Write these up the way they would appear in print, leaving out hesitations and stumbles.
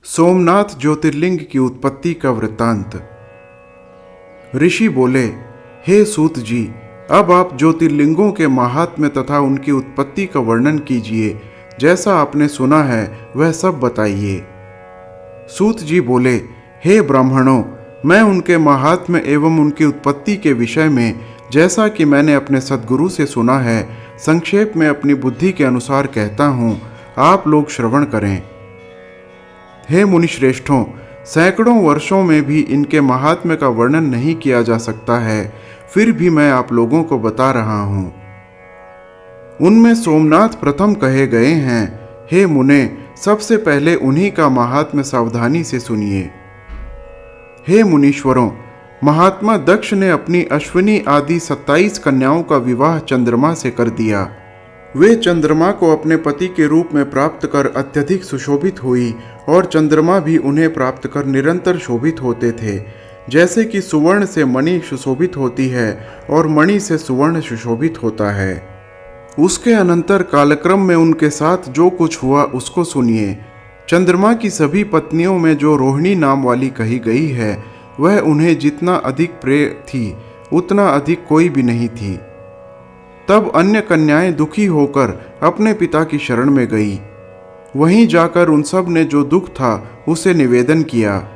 सोमनाथ ज्योतिर्लिंग की उत्पत्ति का वृत्तांत। ऋषि बोले, हे सूत जी, अब आप ज्योतिर्लिंगों के महात्म्य तथा उनकी उत्पत्ति का वर्णन कीजिए। जैसा आपने सुना है वह सब बताइए। सूत जी बोले, हे ब्राह्मणों, मैं उनके महात्म्य एवं उनकी उत्पत्ति के विषय में जैसा कि मैंने अपने सद्गुरु से सुना है, संक्षेप में अपनी बुद्धि के अनुसार कहता हूँ। आप लोग श्रवण करें। हे मुनिश्रेष्ठों, सैकड़ों वर्षों में भी इनके महात्म्य का वर्णन नहीं किया जा सकता है, फिर भी मैं आप लोगों को बता रहा हूँ। उनमें सोमनाथ प्रथम कहे गए हैं। हे मुने, सबसे पहले उन्हीं का महात्म्य सावधानी से सुनिए। हे मुनीश्वरों, महात्मा दक्ष ने अपनी अश्विनी आदि 27 कन्याओं का विवाह चंद्रमा से कर दिया। वे चंद्रमा को अपने पति के रूप में प्राप्त कर अत्यधिक सुशोभित हुई और चंद्रमा भी उन्हें प्राप्त कर निरंतर शोभित होते थे। जैसे कि सुवर्ण से मणि सुशोभित होती है और मणि से सुवर्ण सुशोभित होता है। उसके अनंतर कालक्रम में उनके साथ जो कुछ हुआ उसको सुनिए। चंद्रमा की सभी पत्नियों में जो रोहिणी नाम वाली कही गई है, वह उन्हें जितना अधिक प्रिय थी उतना अधिक कोई भी नहीं थी। तब अन्य कन्याएं दुखी होकर अपने पिता की शरण में गई। वहीं जाकर उन सब ने जो दुख था उसे निवेदन किया।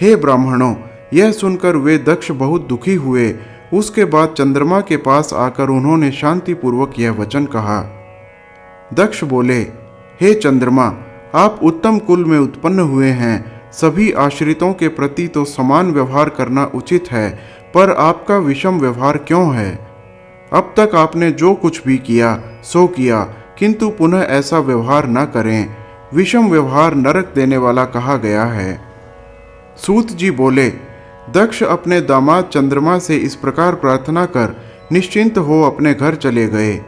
हे ब्राह्मणों, यह सुनकर वे दक्ष बहुत दुखी हुए। उसके बाद चंद्रमा के पास आकर उन्होंने शांतिपूर्वक यह वचन कहा। दक्ष बोले, हे चंद्रमा, आप उत्तम कुल में उत्पन्न हुए हैं। सभी आश्रितों के प्रति तो समान व्यवहार करना उचित है, पर आपका विषम व्यवहार क्यों है? अब तक आपने जो कुछ भी किया सो किया, किंतु पुनः ऐसा व्यवहार न करें। विषम व्यवहार नरक देने वाला कहा गया है। सूत जी बोले, दक्ष अपने दामाद चंद्रमा से इस प्रकार प्रार्थना कर निश्चिंत हो अपने घर चले गए।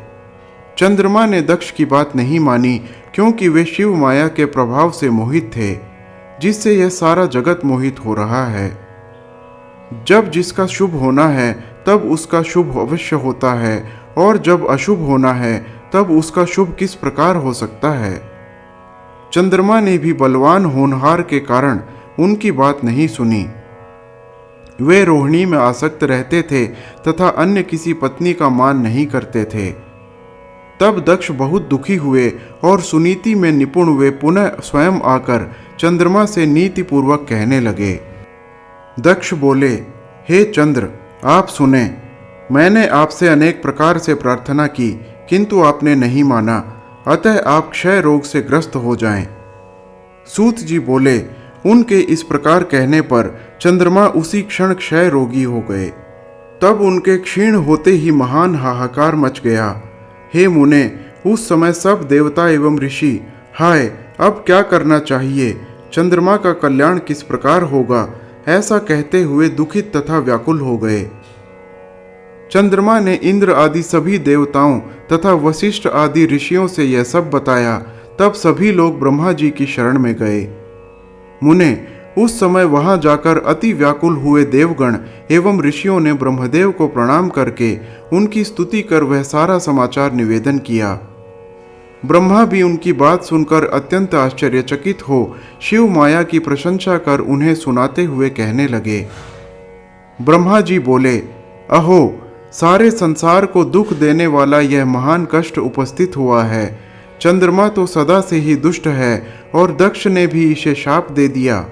चंद्रमा ने दक्ष की बात नहीं मानी, क्योंकि वे शिव माया के प्रभाव से मोहित थे, जिससे यह सारा जगत मोहित हो रहा है। जब जिसका शुभ होना है तब उसका शुभ अवश्य होता है, और जब अशुभ होना है तब उसका शुभ किस प्रकार हो सकता है? चंद्रमा ने भी बलवान होनहार के कारण उनकी बात नहीं सुनी। वे रोहिणी में आसक्त रहते थे तथा अन्य किसी पत्नी का मान नहीं करते थे। तब दक्ष बहुत दुखी हुए और सुनीति में निपुण वे पुनः स्वयं आकर चंद्रमा से नीतिपूर्वक कहने लगे। दक्ष बोले, हे चंद्र, आप सुने। मैंने आपसे अनेक प्रकार से प्रार्थना की, किंतु आपने नहीं माना, अतः आप क्षय रोग से ग्रस्त हो जाएं। सूत जी बोले, उनके इस प्रकार कहने पर चंद्रमा उसी क्षण क्षय रोगी हो गए। तब उनके क्षीण होते ही महान हाहाकार मच गया। हे मुने, उस समय सब देवता एवं ऋषि, हाय अब क्या करना चाहिए, चंद्रमा का कल्याण किस प्रकार होगा, ऐसा कहते हुए दुखित तथा व्याकुल हो गए। चंद्रमा ने इंद्र आदि सभी देवताओं तथा वशिष्ठ आदि ऋषियों से यह सब बताया। तब सभी लोग ब्रह्मा जी की शरण में गए। मुने, उस समय वहां जाकर अति व्याकुल हुए देवगण एवं ऋषियों ने ब्रह्मदेव को प्रणाम करके उनकी स्तुति कर वह सारा समाचार निवेदन किया। ब्रह्मा भी उनकी बात सुनकर अत्यंत आश्चर्यचकित हो शिव माया की प्रशंसा कर उन्हें सुनाते हुए कहने लगे। ब्रह्मा जी बोले, अहो, सारे संसार को दुख देने वाला यह महान कष्ट उपस्थित हुआ है। चंद्रमा तो सदा से ही दुष्ट है और दक्ष ने भी इसे शाप दे दिया।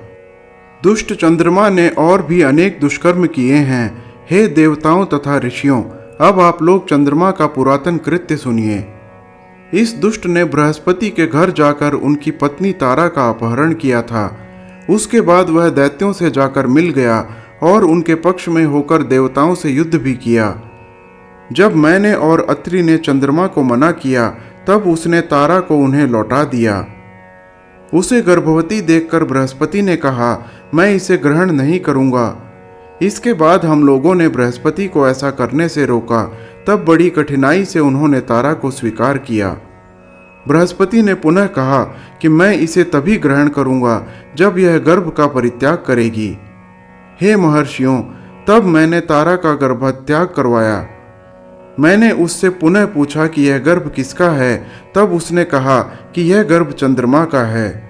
दुष्ट चंद्रमा ने और भी अनेक दुष्कर्म किए हैं। हे देवताओं तथा ऋषियों, अब आप लोग चंद्रमा का पुरातन कृत्य सुनिए। इस दुष्ट ने बृहस्पति के घर जाकर उनकी पत्नी तारा का अपहरण किया था। उसके बाद वह दैत्यों से जाकर मिल गया और उनके पक्ष में होकर देवताओं से युद्ध भी किया। जब मैंने और अत्रि ने चंद्रमा को मना किया, तब उसने तारा को उन्हें लौटा दिया। उसे गर्भवती देखकर बृहस्पति ने कहा, मैं इसे ग्रहण नहीं करूंगा। इसके बाद हम लोगों ने बृहस्पति को ऐसा करने से रोका। तब बड़ी कठिनाई से उन्होंने तारा को स्वीकार किया। बृहस्पति ने पुनः कहा कि मैं इसे तभी ग्रहण करूंगा जब यह गर्भ का परित्याग करेगी। हे महर्षियों, तब मैंने तारा का गर्भत्याग करवाया। मैंने उससे पुनः पूछा कि यह गर्भ किसका है। तब उसने कहा कि यह गर्भ चंद्रमा का है।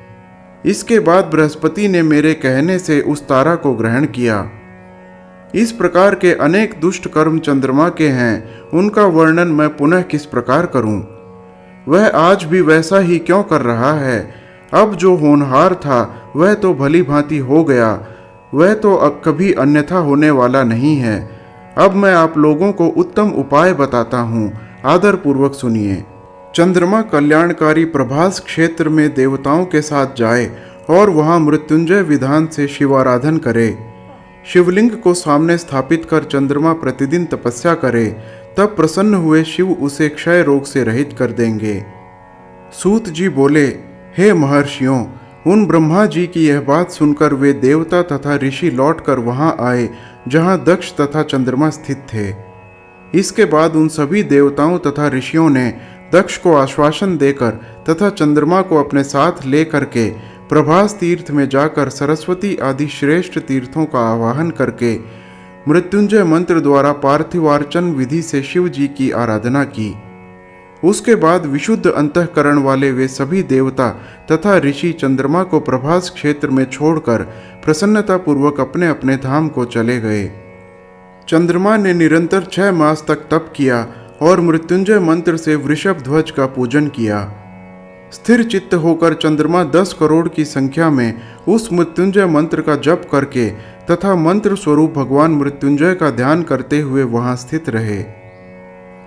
इसके बाद बृहस्पति ने मेरे कहने से उस तारा को ग्रहण किया। इस प्रकार के अनेक दुष्ट कर्म चंद्रमा के हैं, उनका वर्णन मैं पुनः किस प्रकार करूं? वह आज भी वैसा ही क्यों कर रहा है? अब जो होनहार था वह तो भली भांति हो गया, वह तो अब कभी अन्यथा होने वाला नहीं है। अब मैं आप लोगों को उत्तम उपाय बताता हूँ, आदर पूर्वक सुनिए। चंद्रमा कल्याणकारी प्रभास क्षेत्र में देवताओं के साथ जाए और वहां मृत्युंजय विधान से शिवाराधन करे। शिवलिंग को सामने स्थापित कर चंद्रमा प्रतिदिन तपस्या करे, तब प्रसन्न हुए शिव उसे क्षय रोग से रहित कर देंगे। सूत जी बोले, हे महर्षियों, उन ब्रह्मा जी की यह बात सुनकर वे देवता तथा ऋषि लौटकर वहां आए जहां दक्ष तथा चंद्रमा स्थित थे। इसके बाद उन सभी देवताओं तथा ऋषियों ने दक्ष को आश्वासन देकर तथा चंद्रमा को अपने साथ लेकर के प्रभास तीर्थ में जाकर सरस्वती आदि श्रेष्ठ तीर्थों का आवाहन करके मृत्युंजय मंत्र द्वारा पार्थिवार्चन विधि से शिव जी की आराधना की। उसके बाद विशुद्ध अंतःकरण वाले वे सभी देवता तथा ऋषि चंद्रमा को प्रभास क्षेत्र में छोड़कर प्रसन्नता पूर्वक अपने अपने धाम को चले गए। चंद्रमा ने निरंतर 6 मास तक तप किया और मृत्युंजय मंत्र से वृषभ ध्वज का पूजन किया। स्थिर चित्त होकर चंद्रमा 10 करोड़ की संख्या में उस मृत्युंजय मंत्र का जप करके तथा मंत्र स्वरूप भगवान मृत्युंजय का ध्यान करते हुए वहां स्थित रहे।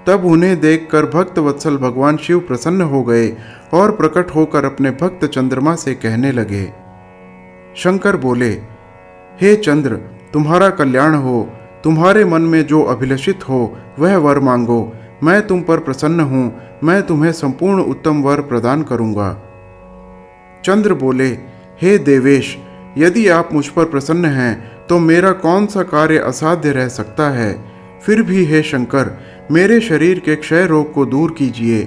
तब उन्हें देखकर भक्त वत्सल भगवान शिव प्रसन्न हो गए और प्रकट होकर अपने भक्त चंद्रमा से कहने लगे। शंकर बोले, हे चंद्र, तुम्हारा कल्याण हो, तुम्हारे मन में जो अभिलषित हो वह वर मांगो, मैं तुम पर प्रसन्न हूं, मैं तुम्हें संपूर्ण उत्तम वर प्रदान करूंगा। चंद्र बोले, हे देवेश, यदि आप मुझ पर प्रसन्न हैं तो मेरा कौन सा कार्य असाध्य रह सकता है। फिर भी हे शंकर, मेरे शरीर के क्षय रोग को दूर कीजिए,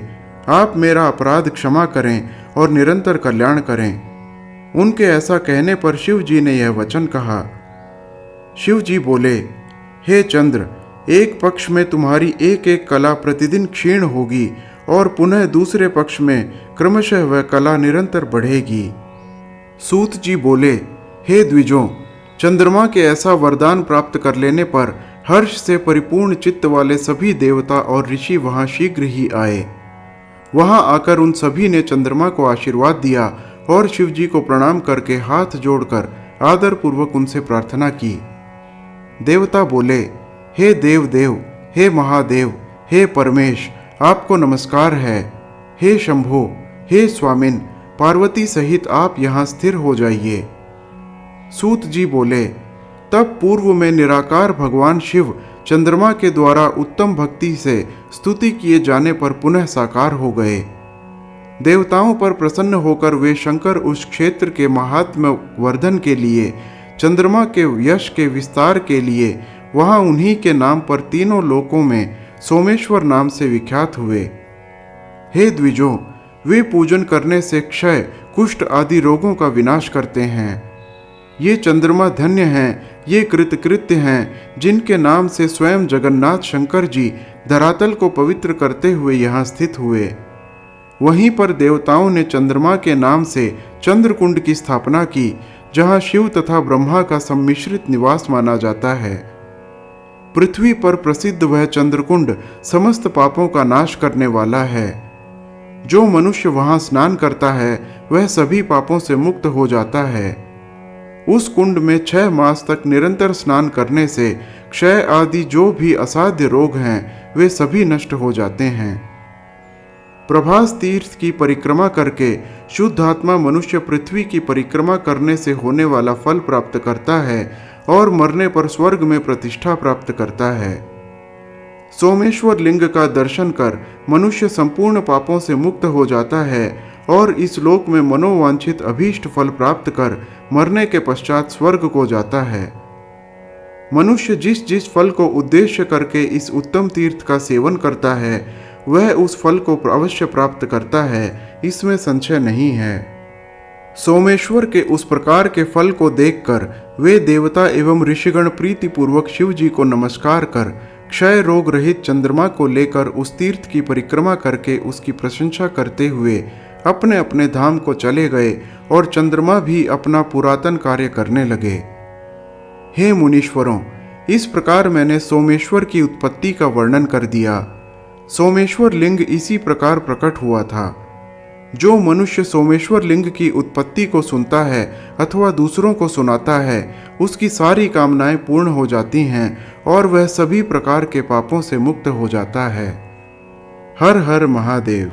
आप मेरा अपराध क्षमा करें और निरंतर कल्याण करें। उनके ऐसा कहने पर शिव जी ने यह वचन कहा। शिव जी बोले, हे चंद्र, एक पक्ष में तुम्हारी एक एक कला प्रतिदिन क्षीण होगी और पुनः दूसरे पक्ष में क्रमशः वह कला निरंतर बढ़ेगी। सूत जी बोले, हे द्विजों, चंद्रमा के ऐसा वरदान प्राप्त कर लेने पर हर्ष से परिपूर्ण चित्त वाले सभी देवता और ऋषि वहां शीघ्र ही आए। वहां आकर उन सभी ने चंद्रमा को आशीर्वाद दिया और शिव जी को प्रणाम करके हाथ जोड़कर आदर पूर्वक उनसे प्रार्थना की। देवता बोले, हे देव देव, हे महादेव, हे परमेश, आपको नमस्कार है। हे शंभो, हे स्वामिन, पार्वती सहित आप यहाँ स्थिर हो जाइए। सूत जी बोले, तब पूर्व में निराकार भगवान शिव चंद्रमा के द्वारा उत्तम भक्ति से स्तुति किए जाने पर पुनः साकार हो गए। देवताओं पर प्रसन्न होकर वे शंकर उस क्षेत्र के महात्म्य वर्धन के लिए, चंद्रमा के यश के विस्तार के लिए वहां उन्हीं के नाम पर तीनों लोकों में सोमेश्वर नाम से विख्यात हुए। हे द्विजों, वे पूजन करने से क्षय, कुष्ठ आदि रोगों का विनाश करते हैं। ये चंद्रमा धन्य हैं, ये कृतकृत्य हैं, जिनके नाम से स्वयं जगन्नाथ शंकर जी धरातल को पवित्र करते हुए यहाँ स्थित हुए। वहीं पर देवताओं ने चंद्रमा के नाम से चंद्रकुंड की स्थापना की, जहाँ शिव तथा ब्रह्मा का सम्मिश्रित निवास माना जाता है। पृथ्वी पर प्रसिद्ध वह चंद्रकुंड समस्त पापों का नाश करने वाला है। जो मनुष्य वहां स्नान करता है वह सभी पापों से मुक्त हो जाता है। उस कुंड में 6 मास तक निरंतर स्नान करने से क्षय आदि जो भी असाध्य रोग हैं वे सभी नष्ट हो जाते हैं। प्रभास तीर्थ की परिक्रमा करके शुद्ध आत्मा मनुष्य पृथ्वी की परिक्रमा करने से होने वाला फल प्राप्त करता है और मरने पर स्वर्ग में प्रतिष्ठा प्राप्त करता है। सोमेश्वर लिंग का दर्शन कर मनुष्य संपूर्ण पापों से मुक्त हो जाता है और इस लोक में मनोवांछित अभीष्ट फल प्राप्त कर मरने के पश्चात स्वर्ग को जाता है। मनुष्य जिस जिस फल को उद्देश्य करके इस उत्तम तीर्थ का सेवन करता है वह उस फल को अवश्य प्राप्त करता है, इसमें संशय नहीं है। सोमेश्वर के उस प्रकार के फल को देखकर वे देवता एवं ऋषिगण प्रीति पूर्वक शिव जी को नमस्कार कर क्षय रोग रहित चंद्रमा को लेकर उस तीर्थ की परिक्रमा करके उसकी प्रशंसा करते हुए अपने अपने धाम को चले गए और चंद्रमा भी अपना पुरातन कार्य करने लगे। हे मुनीश्वरों, इस प्रकार मैंने सोमेश्वर की उत्पत्ति का वर्णन कर दिया। सोमेश्वर लिंग इसी प्रकार प्रकट हुआ था। जो मनुष्य सोमेश्वर लिंग की उत्पत्ति को सुनता है अथवा दूसरों को सुनाता है, उसकी सारी कामनाएं पूर्ण हो जाती हैं और वह सभी प्रकार के पापों से मुक्त हो जाता है। हर हर महादेव।